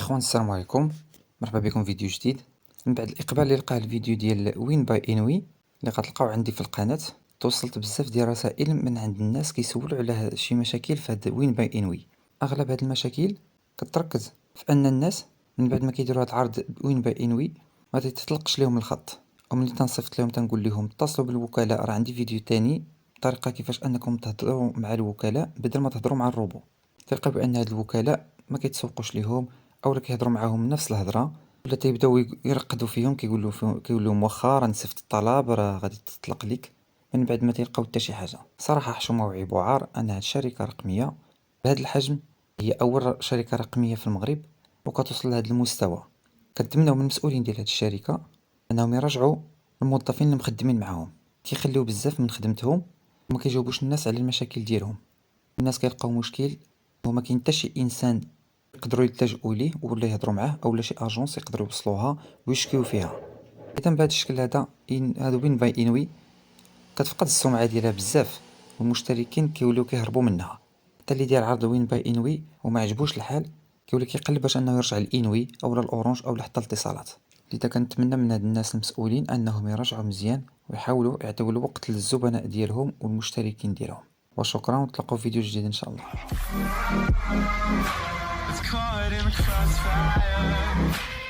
اخوان السلام عليكم، مرحبا بكم في فيديو جديد. من بعد الاقبال اللي لقاه الفيديو ديال وين باي انوي اللي غتلقاو عندي في القناه، توصلت بزاف ديال الرسائل من عند الناس كيسولوا على شي مشاكل في هاد وين باي انوي. اغلب هاد المشاكل كتركز في ان الناس من بعد ما كيديروا هاد العرض وين باي انوي ما تيتطلقش لهم الخط، وملي تنصيفط لهم تنقول لهم اتصلوا بالوكلاء، راه عندي فيديو تاني طريقه كيفاش انكم تهضروا مع الوكلاء بدل ما تهضروا مع الروبو. تلقى بان هاد الوكلاء ما كيتسوقوش ليهم، اولا كيهضروا معاهم نفس الهضره، ولا تيبداو يرقدوا فيهم، كيقول لهم واخا راه نصيفط الطلب راه غادي تطلق ليك، من بعد ما تلقاو حتى شي حاجه. صراحه حشومه وعيب وعار ان هاد الشركه رقميه بهذا الحجم، هي اول شركه رقميه في المغرب وكتوصل لهذا المستوى. كنتمناو من المسؤولين ديال هاد الشركه انهم يرجعوا الموظفين اللي مخدمين معاهم، كيخليو بزاف من خدمتهم وما كيجاوبوش الناس على المشاكل ديالهم. الناس كيلقاو مشكل وما كاين حتى شي انسان يقدروا يلتجؤوا ليه ولا يهضروا معاه، اولا شي اجونس يقدروا يوصلوها ويشكيو فيها. اذا بهذا الشكل هذا هادو وين باي انوي كتفقد السمعه ديالها بزاف، والمشتركين كيوليو كيهربوا منها. حتى اللي داير عرض وين باي انوي وما عجبوش الحال كيولي كيقلب باش انه يرجع لانوي اولا الاورانج اولا حتى الاتصالات. لذا كنتمنى من هاد الناس المسؤولين انهم يراجعوا مزيان ويحاولوا يعطيو الوقت للزبناء ديالهم والمشتركين ديالهم. وشكرا، ونتلاقاو في فيديو جديد ان شاء الله. It's caught in the crossfire.